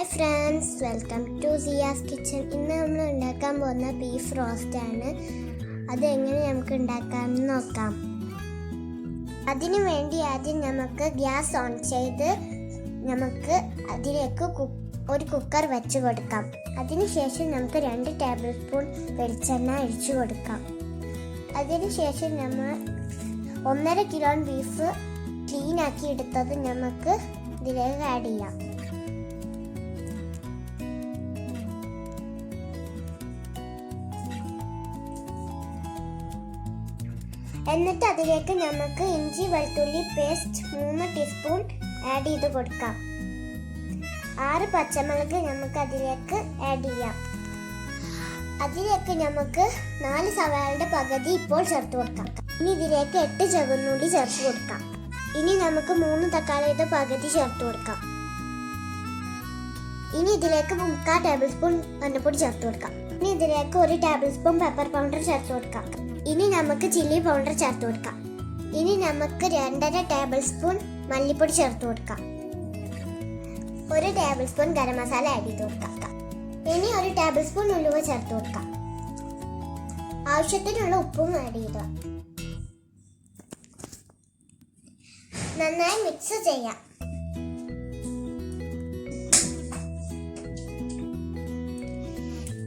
Hi friends, welcome to Siya's kitchen. ഇന്ന് നമ്മൾ ഉണ്ടാക്കാൻ പോകുന്ന ബീഫ് റോസ്റ്റ് ആണ്. അതെങ്ങനെ നമുക്ക് ഉണ്ടാക്കാമെന്ന് നോക്കാം. അതിനു വേണ്ടി ആദ്യം നമുക്ക് ഗ്യാസ് ഓൺ ചെയ്ത് നമുക്ക് അതിലേക്ക് ഒരു കുക്കർ വെച്ച് കൊടുക്കാം. അതിനുശേഷം നമുക്ക് 2 ടേബിൾ സ്പൂൺ വെളിച്ചെണ്ണ ഒഴിച്ചു കൊടുക്കാം. അതിനുശേഷം നമ്മൾ 1.5 കിലോ ബീഫ് ക്ലീൻ ആക്കി എടുത്തത് നമുക്ക് ഇതിലേക്ക് ആഡ് ചെയ്യാം. എന്നിട്ട് അതിലേക്ക് നമുക്ക് ഇഞ്ചി വെളുത്തുള്ളി പേസ്റ്റ് 3 ടീസ്പൂൺ ആഡ് ചെയ്ത് കൊടുക്കാം. 6 പച്ചമുളക് നമുക്ക് അതിലേക്ക് ആഡ് ചെയ്യാം. അതിലേക്ക് നമുക്ക് 4 സവാളയുടെ പകുതി ഇപ്പോൾ ചേർത്ത് കൊടുക്കാം. ഇനി ഇതിലേക്ക് 8 ചുവന്നുള്ളി ചേർത്ത് കൊടുക്കാം. ഇനി നമുക്ക് 3 തക്കാളിയുടെ പകുതി ചേർത്ത് കൊടുക്കാം. ഇനി ഇതിലേക്ക് 3/4 ടേബിൾ സ്പൂൺ മഞ്ഞൾപ്പൊടി ചേർത്ത് കൊടുക്കാം. ഇനി ഇതിലേക്ക് 1 ടേബിൾ സ്പൂൺ പെപ്പർ പൗഡർ ചേർത്ത് കൊടുക്കാം. ഇനി നമുക്ക് ചില്ലി പൗഡർ ചേർത്ത് കൊടുക്കാം. ഇനി നമുക്ക് 2.5 ടേബിൾ സ്പൂൺ മല്ലിപ്പൊടി ചേർത്ത് കൊടുക്കാം. 1 table spoon garam masala add ചെയ്ത് കൊടുക്കാം. ഇനി 1 ടേബിൾ സ്പൂൺ ഉലുവ ചേർത്ത് കൊടുക്കാം. ആവശ്യത്തിനുള്ള ഉപ്പും ആഡ് ചെയ്യുക. നന്നായി മിക്സ് ചെയ്യാം.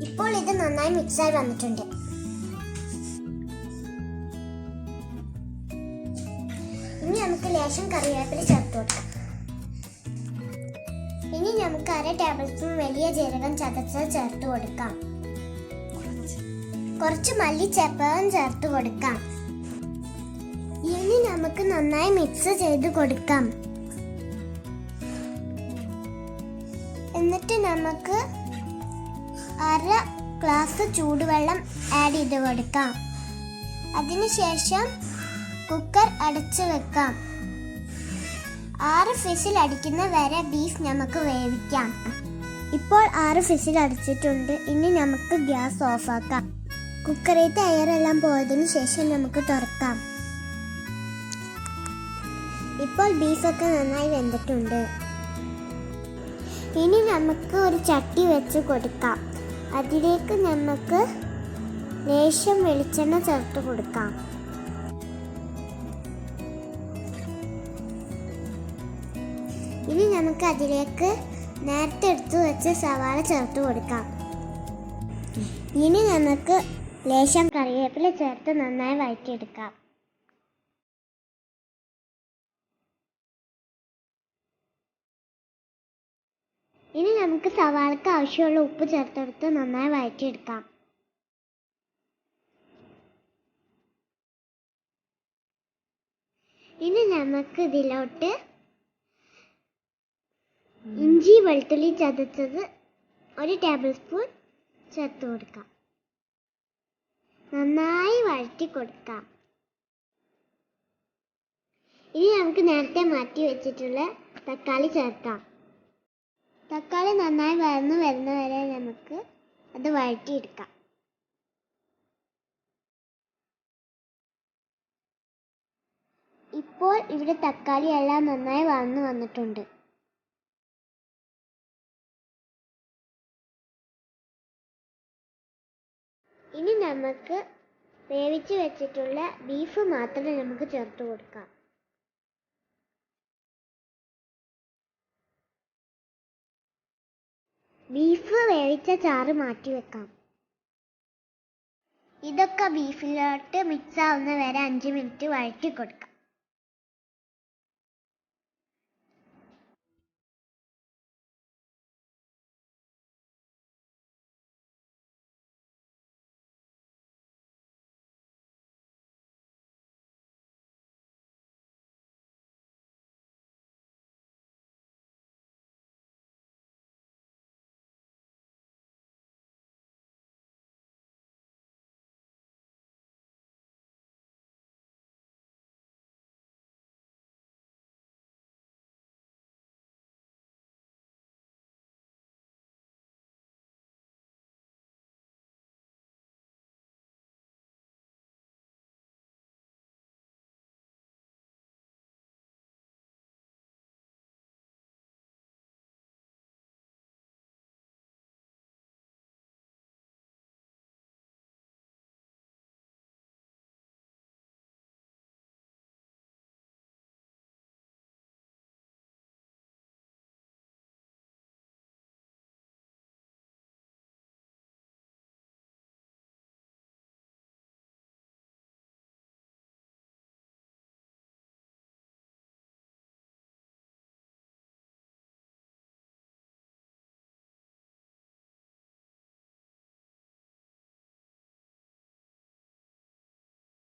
ഇപ്പോൾ ഇത് നന്നായി മിക്സായി വന്നിട്ടുണ്ട്. ഇനി നമുക്ക് ലേശം കറിവേപ്പില ചേർത്ത് കൊടുക്കാം. ഇനി നമുക്ക് 1/2 ടേബിൾ സ്പൂൺ വലിയ ജീരകം ചതച്ചത് ചേർത്ത് കൊടുക്കാം. കുറച്ച് മല്ലിച്ചപ്പയും ചേർത്ത് കൊടുക്കാം. ഇനി നമുക്ക് നന്നായി മിക്സ് ചെയ്ത് കൊടുക്കാം. എന്നിട്ട് നമുക്ക് 1/2 ഗ്ലാസ് ചൂടുവെള്ളം ആഡ് ചെയ്ത് കൊടുക്കാം. അതിനുശേഷം കുക്കർ അടച്ചു വെക്കാം. 6 ഫിസിൽ അടിക്കുന്ന വരെ ബീഫ് നമുക്ക് വേവിക്കാം. ഇപ്പോൾ 6 ഫിസിൽ അടിച്ചിട്ടുണ്ട്. ഇനി നമുക്ക് ഗ്യാസ് ഓഫാക്കാം. കുക്കറിലത്തെ എയറെല്ലാം പോയതിനു ശേഷം നമുക്ക് തുറക്കാം. ഇപ്പോൾ ബീഫൊക്കെ നന്നായി വെന്തിട്ടുണ്ട്. ഇനി നമുക്ക് ഒരു ചട്ടി വെച്ച് കൊടുക്കാം. അതിലേക്ക് നമുക്ക് ലേശം വെളിച്ചെണ്ണ ചേർത്ത് കൊടുക്കാം. ഇനി നമുക്ക് അതിലേക്ക് നേരത്തെ എടുത്തു വെച്ച സവാള ചേർത്ത് കൊടുക്കാം. ഇനി നമുക്ക് ലേശം കറിവേപ്പില ചേർത്ത് നന്നായി വഴറ്റിയെടുക്കാം. ഇനി നമുക്ക് സവാളക്ക് ആവശ്യമുള്ള ഉപ്പ് ചേർത്തെടുത്ത് നന്നായി വഴറ്റിയെടുക്കാം. ഇനി നമുക്ക് ഇതിലോട്ട് ഇഞ്ചി വെളുത്തുള്ളി ചതച്ചത് 1 ടേബിൾ സ്പൂൺ ചേർത്ത് കൊടുക്കാം. നന്നായി വഴറ്റി കൊടുക്കാം. ഇനി നമുക്ക് നേരത്തെ മാറ്റി വെച്ചിട്ടുള്ള തക്കാളി ചേർക്കാം. തക്കാളി നന്നായി വഴന്നു വരുന്നവരെ നമുക്ക് അത് വഴറ്റിയെടുക്കാം. ഇപ്പോൾ ഇവിടെ തക്കാളി എല്ലാം നന്നായി വഴന്നു വന്നിട്ടുണ്ട്. ഇനി നമുക്ക് വേവിച്ച് വെച്ചിട്ടുള്ള ബീഫ് മാത്രം നമുക്ക് ചേർത്ത് കൊടുക്കാം. ബീഫ് വേവിച്ച ചാറ് മാറ്റി വെക്കാം. ഇതൊക്കെ ബീഫിലോട്ട് മിക്സ് ആവുന്ന വരെ 5 മിനിറ്റ് വഴറ്റി കൊടുക്കാം.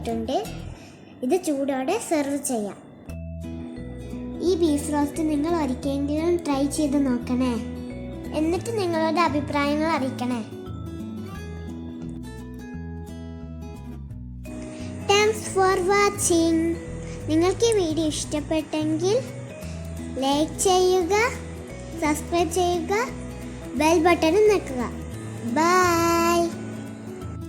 ണ്ട് ഇത് ചൂടോടെ സെർവ് ചെയ്യാം. ഈ ബീഫ് റോസ്റ്റ് നിങ്ങൾ ഒരിക്കലെങ്കിലും ട്രൈ ചെയ്ത് നോക്കണേ. എന്നിട്ട് നിങ്ങളുടെ അഭിപ്രായങ്ങൾ അറിയിക്കണേ. Thanks for watching. നിങ്ങൾക്ക് ഈ വീഡിയോ ഇഷ്ടപ്പെട്ടെങ്കിൽ ലൈക്ക് ചെയ്യുക, സബ്സ്ക്രൈബ് ചെയ്യുക, ബെൽ ബട്ടൺ ഞെക്കുക. ബൈ.